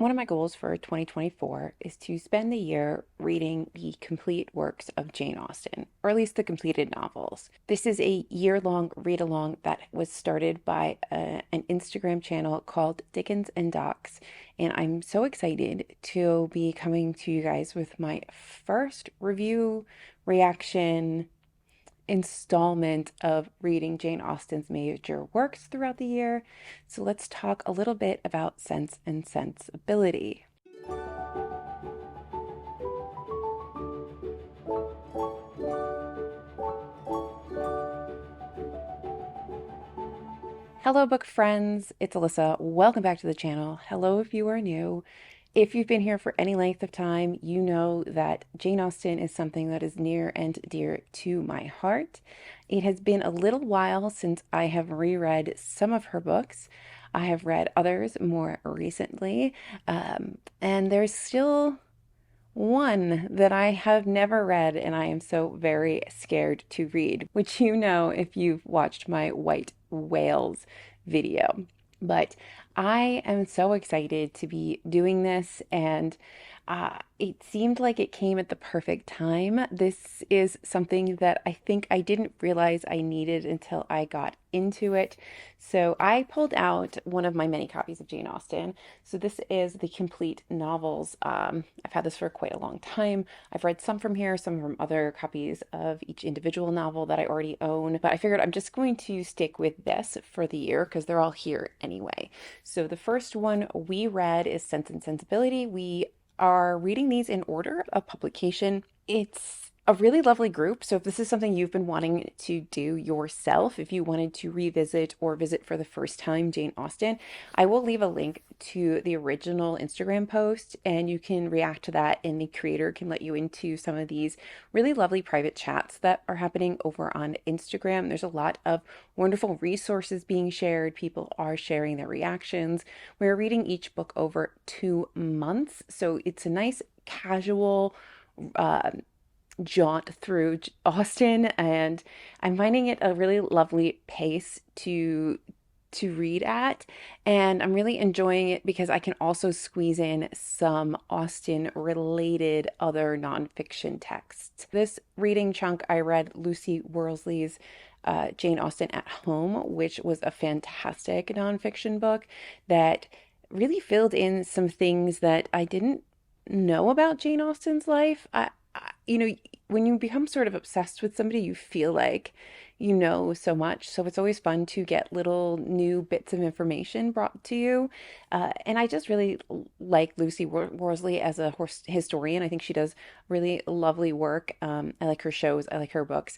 One of my goals for 2024 is to spend the year reading the complete works of Jane Austen, or at least the completed novels. This is a year-long read-along that was started by an Instagram channel called Dickens and Docs, and I'm so excited to be coming to you guys with my first review, reaction, installment of reading Jane Austen's major works throughout the year. So let's talk a little bit about Sense and Sensibility. Hello, book friends. It's Alyssa. Welcome back to the channel. Hello if you are new. If you've been here for any length of time, you know that Jane Austen is something that is near and dear to my heart. It has been a little while since I have reread some of her books. I have read others more recently, and there's still one that I have never read, and I am so very scared to read, which you know if you've watched my White Whales video. But I am so excited to be doing this, and it seemed like it came at the perfect time. This is something that I think I didn't realize I needed until I got into it. So I pulled out one of my many copies of Jane Austen. So this is the complete novels. I've had this for quite a long time. I've read some from here, some from other copies of each individual novel that I already own, but I figured I'm just going to stick with this for the year because they're all here anyway. So the first one we read is Sense and Sensibility. We are reading these in order of publication. It's a really lovely group. So if this is something you've been wanting to do yourself, if you wanted to revisit or visit for the first time Jane Austen, I will leave a link to the original Instagram post and you can react to that, and the creator can let you into some of these really lovely private chats that are happening over on Instagram. There's a lot of wonderful resources being shared. People are sharing their reactions. We're reading each book over 2 months, so it's a nice casual jaunt through Austen, and I'm finding it a really lovely pace to read at, and I'm really enjoying it because I can also squeeze in some Austen related other nonfiction texts. This reading chunk I read Lucy Worsley's Jane Austen at Home, which was a fantastic nonfiction book that really filled in some things that I didn't know about Jane Austen's life. You know, when you become sort of obsessed with somebody, you feel like you know so much. So it's always fun to get little new bits of information brought to you. And I just really like Lucy Worsley as a historian. I think she does really lovely work. I like her shows. I like her books.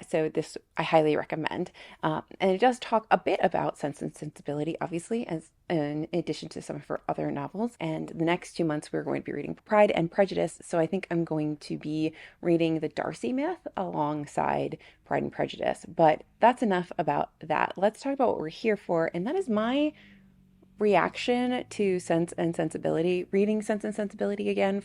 So this I highly recommend. And it does talk a bit about Sense and Sensibility, obviously, as in addition to some of her other novels. And the next 2 months, we're going to be reading Pride and Prejudice. So I think I'm going to be reading the Darcy Myth alongside Pride and Prejudice. But that's enough about that. Let's talk about what we're here for. And that is my reaction to Sense and Sensibility, reading Sense and Sensibility again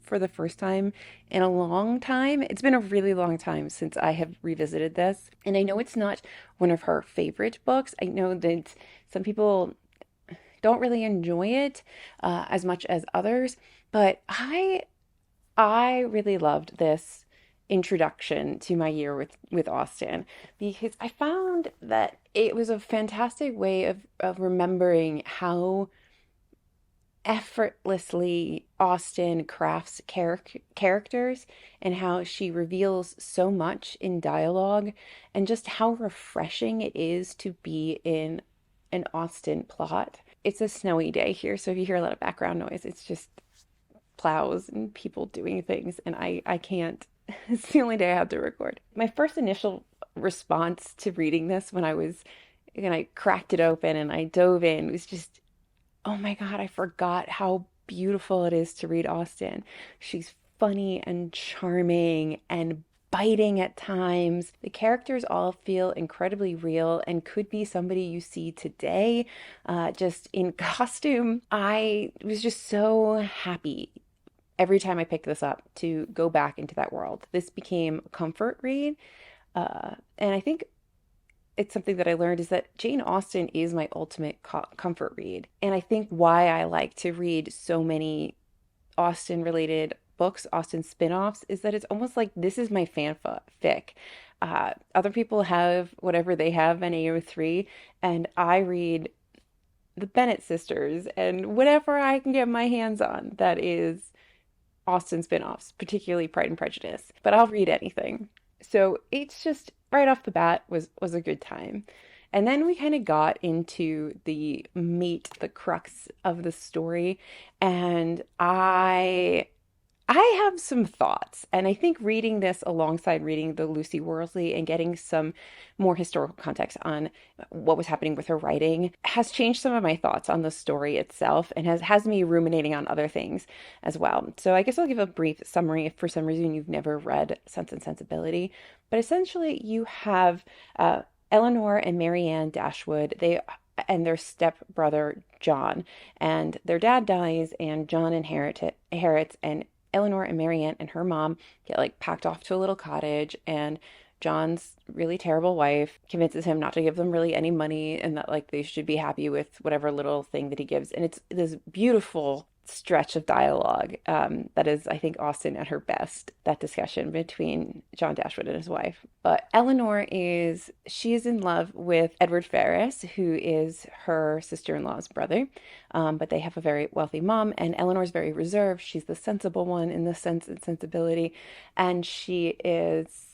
for the first time in a long time. It's been a really long time since I have revisited this. And I know it's not one of her favorite books. I know that some people don't really enjoy it as much as others, but I really loved this introduction to my year with Austen because I found that it was a fantastic way of remembering how effortlessly Austen crafts characters and how she reveals so much in dialogue, and just how refreshing it is to be in an Austen plot. It's a snowy day here, so if you hear a lot of background noise, it's just plows and people doing things, and I can't. It's the only day I have to record. My first initial response to reading this when I cracked it open and I dove in was just, oh my God, I forgot how beautiful it is to read Austen. She's funny and charming and biting at times. The characters all feel incredibly real and could be somebody you see today, just in costume. I was just so happy every time I picked this up to go back into that world. This became a comfort read. And I think it's something that I learned is that Jane Austen is my ultimate comfort read. And I think why I like to read so many Austen related books, Austen spin-offs, is that it's almost like this is my fanfic. Other people have whatever they have in AO3, and I read the Bennett sisters and whatever I can get my hands on that is Austen spin-offs, particularly Pride and Prejudice. But I'll read anything. So it's just right off the bat was a good time. And then we kind of got into the meat, the crux of the story, and I have some thoughts, and I think reading this alongside reading the Lucy Worsley and getting some more historical context on what was happening with her writing has changed some of my thoughts on the story itself and has me ruminating on other things as well. So I guess I'll give a brief summary if for some reason you've never read Sense and Sensibility. But essentially, you have Eleanor and Marianne Dashwood. They and their stepbrother John, and their dad dies, and John inherits, and Eleanor and Marianne and her mom get like packed off to a little cottage, and John's really terrible wife convinces him not to give them really any money and that like they should be happy with whatever little thing that he gives. And it's this beautiful stretch of dialogue that is, I think, Austen at her best, that discussion between John Dashwood and his wife. But Eleanor she is in love with Edward Ferrars, who is her sister-in-law's brother. But they have a very wealthy mom, and Eleanor's very reserved. She's the sensible one in the Sense and Sensibility, and she is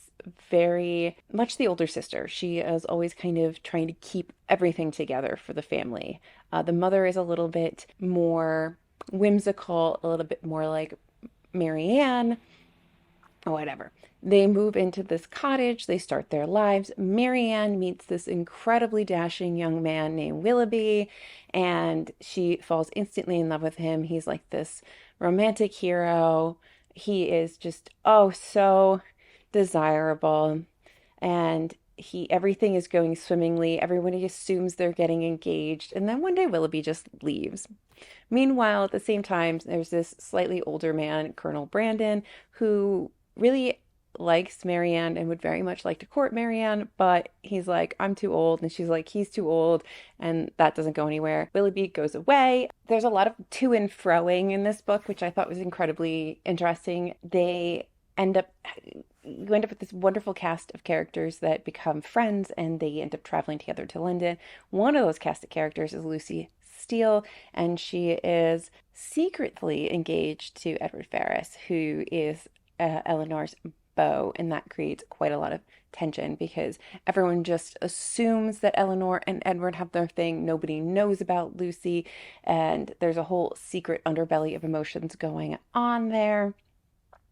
very much the older sister. She is always kind of trying to keep everything together for the family. The mother is a little bit more whimsical, a little bit more like Marianne, or whatever. They move into this cottage, they start their lives. Marianne meets this incredibly dashing young man named Willoughby, and she falls instantly in love with him. He's like this romantic hero. He is just, oh, so desirable. And everything is going swimmingly. Everybody assumes they're getting engaged. And then one day Willoughby just leaves. Meanwhile, at the same time, there's this slightly older man, Colonel Brandon, who really likes Marianne and would very much like to court Marianne, but he's like, I'm too old. And she's like, he's too old. And that doesn't go anywhere. Willoughby goes away. There's a lot of to and froing in this book, which I thought was incredibly interesting. You end up with this wonderful cast of characters that become friends, and they end up traveling together to London. One of those cast of characters is Lucy Steele, and she is secretly engaged to Edward Ferrars, who is Eleanor's beau, and that creates quite a lot of tension because everyone just assumes that Eleanor and Edward have their thing. Nobody knows about Lucy, and there's a whole secret underbelly of emotions going on there.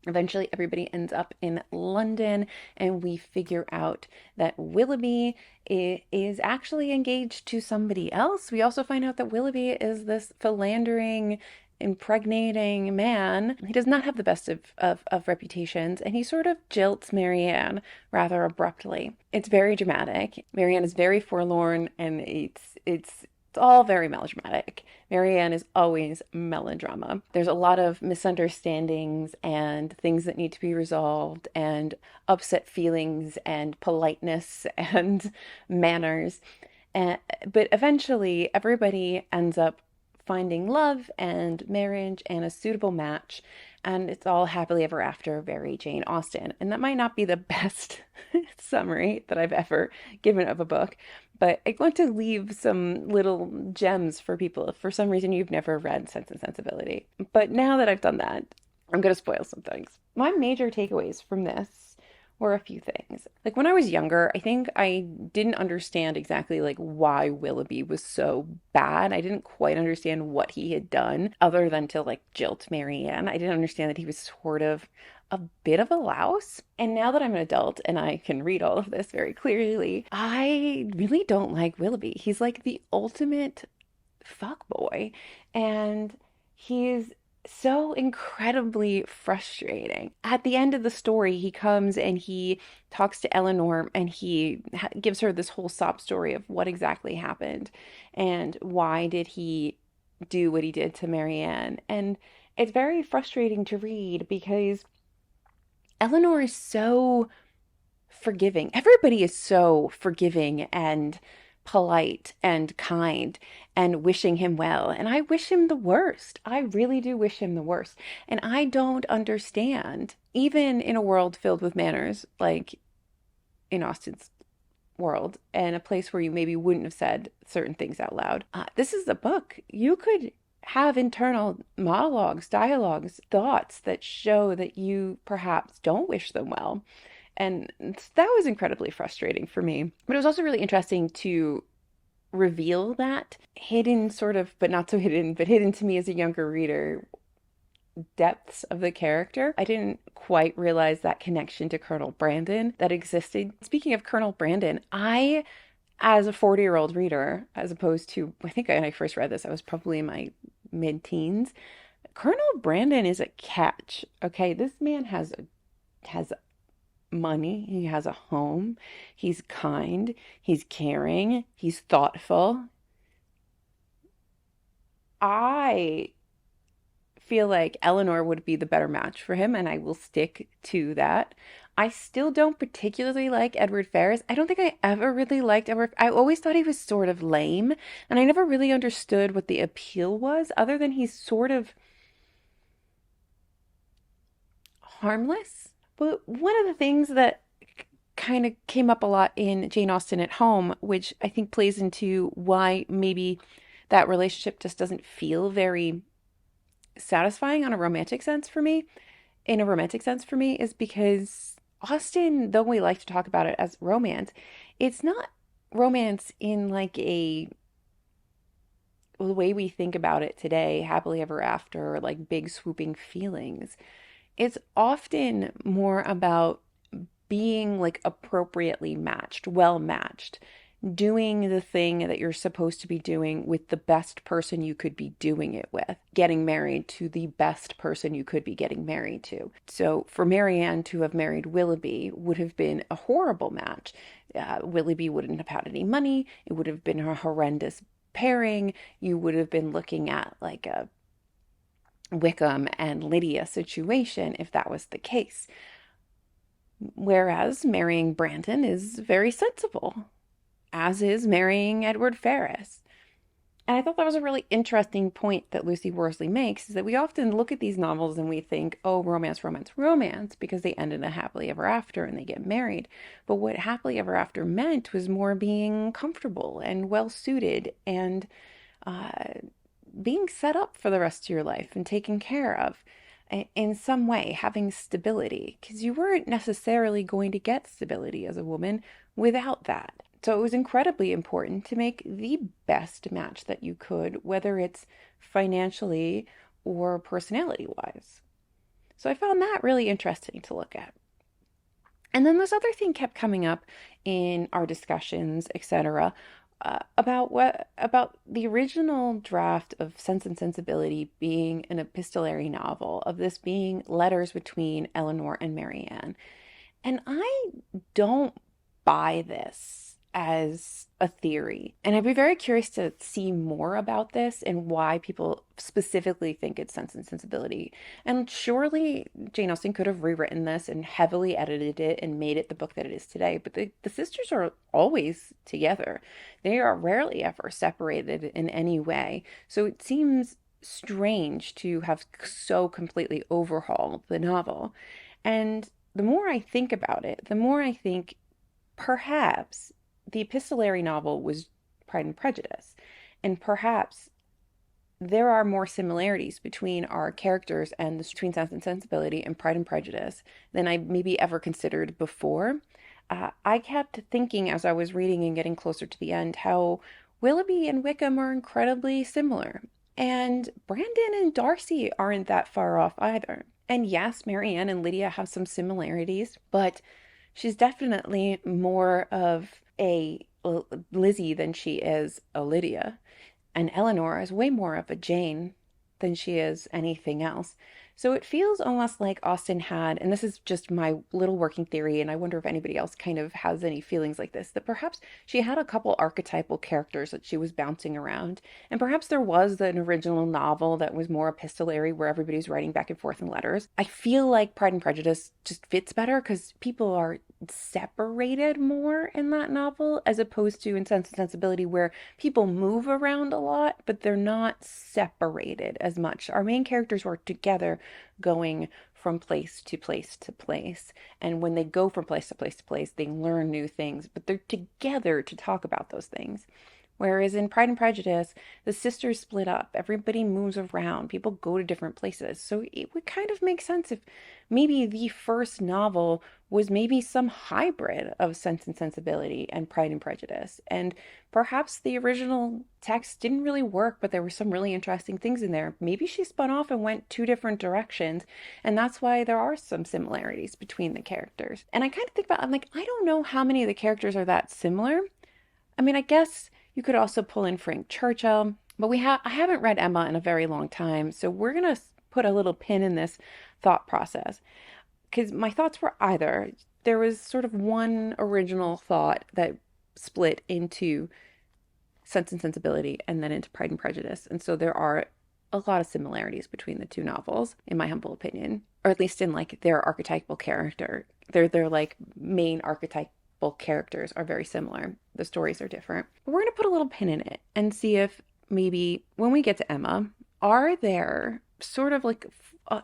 Eventually, everybody ends up in London, and we figure out that Willoughby is actually engaged to somebody else. We also find out that Willoughby is this philandering, impregnating man. He does not have the best of reputations, and he sort of jilts Marianne rather abruptly. It's very dramatic. Marianne is very forlorn, and it's all very melodramatic. Marianne is always melodrama. There's a lot of misunderstandings and things that need to be resolved and upset feelings and politeness and manners. But eventually, everybody ends up finding love and marriage and a suitable match, and it's all happily ever after, very Jane Austen. And that might not be the best summary that I've ever given of a book, but I want to leave some little gems for people if for some reason you've never read Sense and Sensibility. But now that I've done that, I'm going to spoil some things. My major takeaways from this were a few things. Like when I was younger, I think I didn't understand exactly like why Willoughby was so bad. I didn't quite understand what he had done other than to like jilt Marianne. I didn't understand that he was sort of a bit of a louse. And now that I'm an adult and I can read all of this very clearly, I really don't like Willoughby. He's like the ultimate fuckboy, and he's so incredibly frustrating. At the end of the story, he comes and he talks to Eleanor, and he gives her this whole sob story of what exactly happened and why did he do what he did to Marianne. And it's very frustrating to read because Eleanor is so forgiving. Everybody is so forgiving and polite and kind and wishing him well. And I wish him the worst. I really do wish him the worst. And I don't understand, even in a world filled with manners, like in Austen's world, and a place where you maybe wouldn't have said certain things out loud. This is a book. You could have internal monologues, dialogues, thoughts that show that you perhaps don't wish them well. And that was incredibly frustrating for me. But it was also really interesting to reveal that hidden, sort of, but not so hidden, but hidden to me as a younger reader, depths of the character. I didn't quite realize that connection to Colonel Brandon that existed. Speaking of Colonel Brandon, I, as a 40-year-old reader, as opposed to, I think when I first read this, I was probably in my mid-teens. Colonel Brandon is a catch. Okay, this man has money, he has a home, he's kind, he's caring, he's thoughtful. I feel like Eleanor would be the better match for him, and I will stick to that. I still don't particularly like Edward Ferrars. I don't think I ever really liked Edward. I always thought he was sort of lame, and I never really understood what the appeal was, other than he's sort of harmless. But one of the things that kind of came up a lot in Jane Austen at Home, which I think plays into why maybe that relationship just doesn't feel very satisfying on a romantic sense for me, in a romantic sense for me, is because Austen, though we like to talk about it as romance, it's not romance in like the way we think about it today, happily ever after, or like big swooping feelings. It's often more about being like appropriately matched, well matched, doing the thing that you're supposed to be doing with the best person you could be doing it with, getting married to the best person you could be getting married to. So for Marianne to have married Willoughby would have been a horrible match. Willoughby wouldn't have had any money. It would have been a horrendous pairing. You would have been looking at like a Wickham and Lydia situation if that was the case. Whereas marrying Brandon is very sensible, as is marrying Edward Ferrars. And I thought that was a really interesting point that Lucy Worsley makes, is that we often look at these novels and we think, oh, romance, romance, romance, because they end in a happily ever after and they get married. But what happily ever after meant was more being comfortable and well suited and being set up for the rest of your life and taken care of in some way, having stability, because you weren't necessarily going to get stability as a woman without that. So it was incredibly important to make the best match that you could, whether it's financially or personality wise. So I found that really interesting to look at. And then this other thing kept coming up in our discussions, etc., about the original draft of Sense and Sensibility being an epistolary novel, of this being letters between Eleanor and Marianne. And I don't buy this as a theory. And I'd be very curious to see more about this and why people specifically think it's Sense and Sensibility. And surely Jane Austen could have rewritten this and heavily edited it and made it the book that it is today. But the sisters are always together. They are rarely ever separated in any way. So it seems strange to have so completely overhauled the novel. And the more I think about it, the more I think perhaps the epistolary novel was Pride and Prejudice, and perhaps there are more similarities between our characters and between Sense and Sensibility and Pride and Prejudice than I maybe ever considered before. I kept thinking as I was reading and getting closer to the end how Willoughby and Wickham are incredibly similar, and Brandon and Darcy aren't that far off either. And yes, Marianne and Lydia have some similarities, but she's definitely more of a Lizzie than she is a Lydia. And Eleanor is way more of a Jane than she is anything else. So it feels almost like Austen had, and this is just my little working theory, and I wonder if anybody else kind of has any feelings like this, that perhaps she had a couple archetypal characters that she was bouncing around. And perhaps there was an original novel that was more epistolary where everybody's writing back and forth in letters. I feel like Pride and Prejudice just fits better because people are separated more in that novel, as opposed to in Sense and Sensibility, where people move around a lot, but they're not separated as much. Our main characters work together, going from place to place to place. And when they go from place to place to place, they learn new things, but they're together to talk about those things. Whereas in Pride and Prejudice, the sisters split up, everybody moves around, people go to different places. So it would kind of make sense if maybe the first novel was maybe some hybrid of Sense and Sensibility and Pride and Prejudice. And perhaps the original text didn't really work, but there were some really interesting things in there. Maybe she spun off and went two different directions, and that's why there are some similarities between the characters. And I kind of think about, I'm like, I don't know how many of the characters are that similar. I mean, I guess you could also pull in Frank Churchill, but I haven't read Emma in a very long time, so we're gonna put a little pin in this thought process, because my thoughts were either there was sort of one original thought that split into Sense and Sensibility and then into Pride and Prejudice, and so there are a lot of similarities between the two novels, in my humble opinion, or at least in like their archetypal character. Their like main archetypal characters are very similar. The stories are different. But we're going to put a little pin in it and see if maybe when we get to Emma, are there sort of like,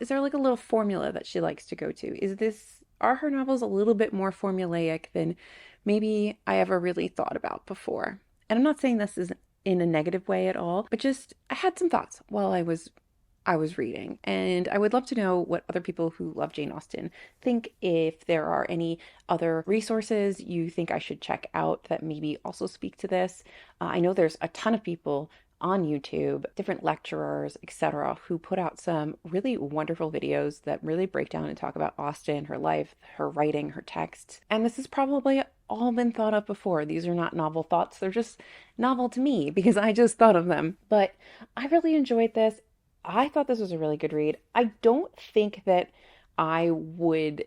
is there like a little formula that she likes to go to? Are her novels a little bit more formulaic than maybe I ever really thought about before? And I'm not saying this is in a negative way at all, but just I had some thoughts while I was reading, and I would love to know what other people who love Jane Austen think, if there are any other resources you think I should check out that maybe also speak to this. I know there's a ton of people on YouTube, different lecturers, etc., who put out some really wonderful videos that really break down and talk about Austen, her life, her writing, her texts. And this has probably all been thought of before. These are not novel thoughts, they're just novel to me because I just thought of them. But I really enjoyed this. I thought this was a really good read. I don't think that I would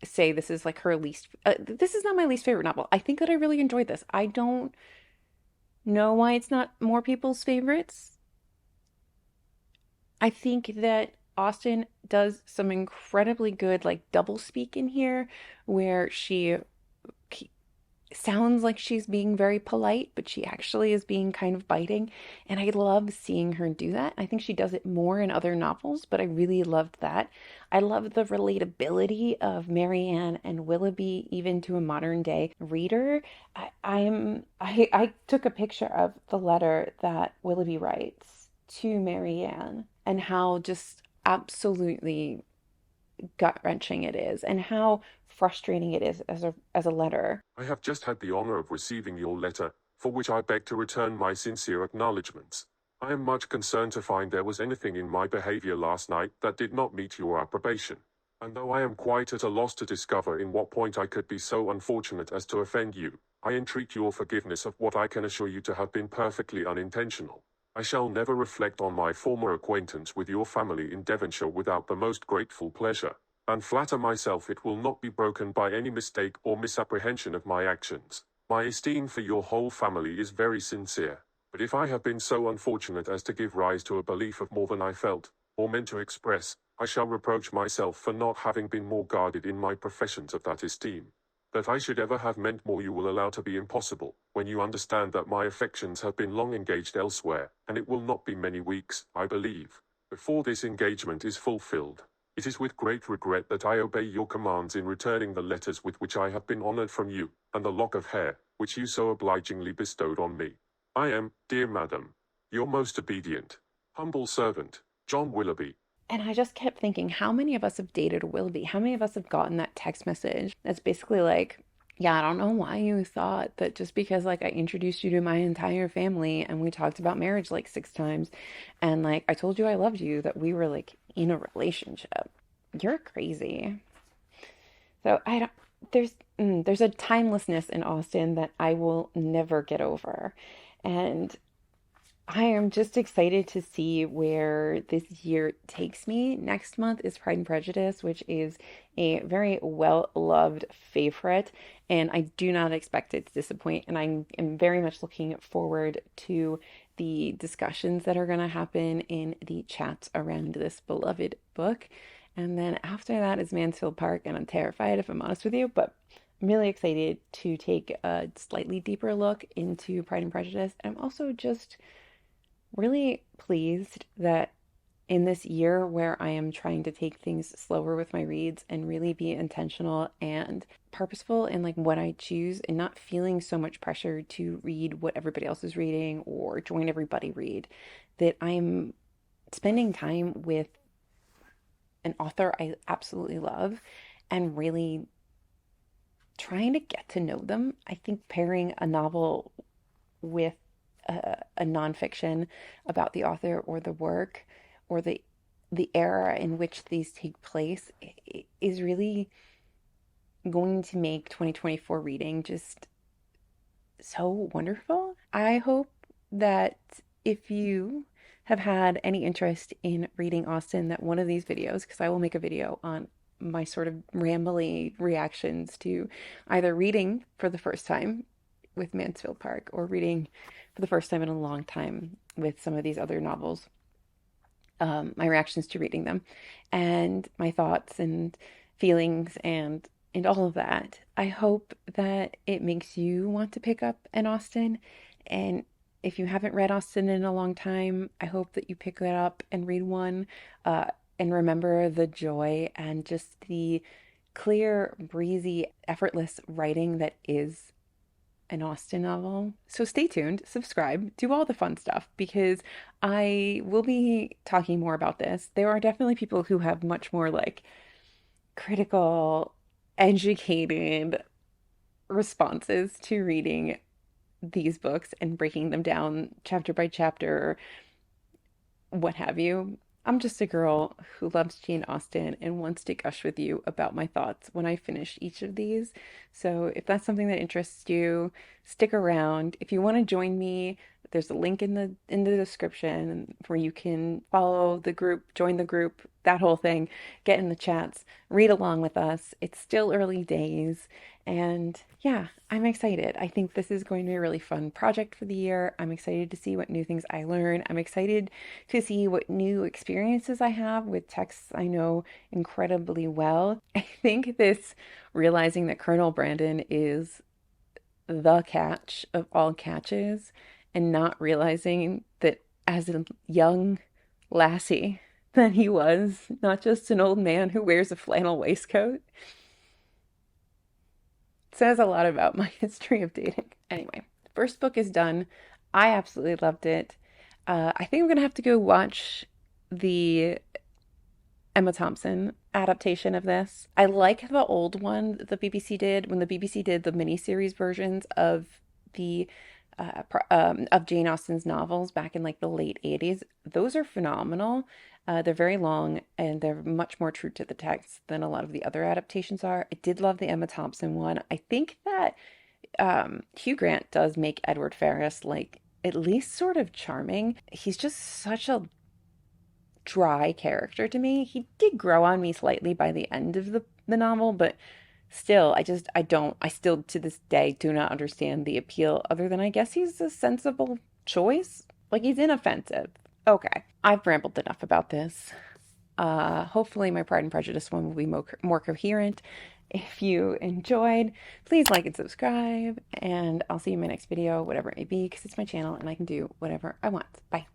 say this is like her least, this is not my least favorite novel. I think that I really enjoyed this. I don't know why it's not more people's favorites. I think that Austen does some incredibly good like double speak in here, where she sounds like she's being very polite, but she actually is being kind of biting. And I love seeing her do that. I think she does it more in other novels, but I really loved that. I love the relatability of Marianne and Willoughby, even to a modern day reader. I took a picture of the letter that Willoughby writes to Marianne and how just absolutely gut wrenching it is, and how frustrating it is as a letter. I have just had the honor of receiving your letter, for which I beg to return my sincere acknowledgments. I am much concerned to find there was anything in my behavior last night that did not meet your approbation. And though I am quite at a loss to discover in what point I could be so unfortunate as to offend you, I entreat your forgiveness of what I can assure you to have been perfectly unintentional. I shall never reflect on my former acquaintance with your family in Devonshire without the most grateful pleasure, and flatter myself it will not be broken by any mistake or misapprehension of my actions. My esteem for your whole family is very sincere, but if I have been so unfortunate as to give rise to a belief of more than I felt, or meant to express, I shall reproach myself for not having been more guarded in my professions of that esteem. That I should ever have meant more you will allow to be impossible, when you understand that my affections have been long engaged elsewhere, and it will not be many weeks, I believe, before this engagement is fulfilled. It is with great regret that I obey your commands in returning the letters with which I have been honored from you, and the lock of hair, which you so obligingly bestowed on me. I am, dear madam, your most obedient, humble servant, John Willoughby. And I just kept thinking, how many of us have dated Willoughby? How many of us have gotten that text message that's basically like, yeah, I don't know why you thought that just because like I introduced you to my entire family and we talked about marriage like 6 times and like I told you I loved you, that we were like in a relationship. You're crazy. So I don't, there's a timelessness in Austen that I will never get over. And I am just excited to see where this year takes me. Next month is Pride and Prejudice, which is a very well-loved favorite, and I do not expect it to disappoint. And I am very much looking forward to the discussions that are going to happen in the chats around this beloved book. And then after that is Mansfield Park, and I'm terrified if I'm honest with you, but I'm really excited to take a slightly deeper look into Pride and Prejudice. And I'm also just really pleased that in this year where I am trying to take things slower with my reads and really be intentional and purposeful in like what I choose and not feeling so much pressure to read what everybody else is reading or join everybody read, that I'm spending time with an author I absolutely love and really trying to get to know them. I think pairing a novel with a nonfiction about the author or the work or the era in which these take place is really going to make 2024 reading just so wonderful. I hope that if you have had any interest in reading Austen, that one of these videos, because I will make a video on my sort of rambly reactions to either reading for the first time with Mansfield Park or reading for the first time in a long time with some of these other novels, my reactions to reading them, and my thoughts and feelings and all of that. I hope that it makes you want to pick up an Austen. And if you haven't read Austen in a long time, I hope that you pick that up and read one, uh, and remember the joy and just the clear, breezy, effortless writing that is an Austen novel. So stay tuned, subscribe, do all the fun stuff because I will be talking more about this. There are definitely people who have much more like critical, educated responses to reading these books and breaking them down chapter by chapter, what have you. I'm just a girl who loves Jane Austen and wants to gush with you about my thoughts when I finish each of these. So if that's something that interests you, stick around. If you want to join me, there's a link in the description where you can follow the group, join the group, that whole thing, get in the chats, read along with us. It's still early days. And yeah, I'm excited. I think this is going to be a really fun project for the year. I'm excited to see what new things I learn. I'm excited to see what new experiences I have with texts I know incredibly well. I think this realizing that Colonel Brandon is the catch of all catches and not realizing that as a young lassie that he was, not just an old man who wears a flannel waistcoat, says a lot about my history of dating. Anyway, first book is done. I absolutely loved it. I think I'm gonna have to go watch the Emma Thompson adaptation of this. I like the old one that the BBC did when the BBC did the miniseries versions of the of Jane Austen's novels back in like the late 80s. Those are phenomenal. They're very long and they're much more true to the text than a lot of the other adaptations are. I did love the Emma Thompson one. I think that Hugh Grant does make Edward Ferrars like at least sort of charming. He's just such a dry character to me. He did grow on me slightly by the end of the novel, but still, I still to this day do not understand the appeal other than I guess he's a sensible choice. Like he's inoffensive. Okay, I've rambled enough about this. Hopefully my Pride and Prejudice one will be more coherent. If you enjoyed, please like and subscribe, and I'll see you in my next video, whatever it may be, because it's my channel and I can do whatever I want. Bye.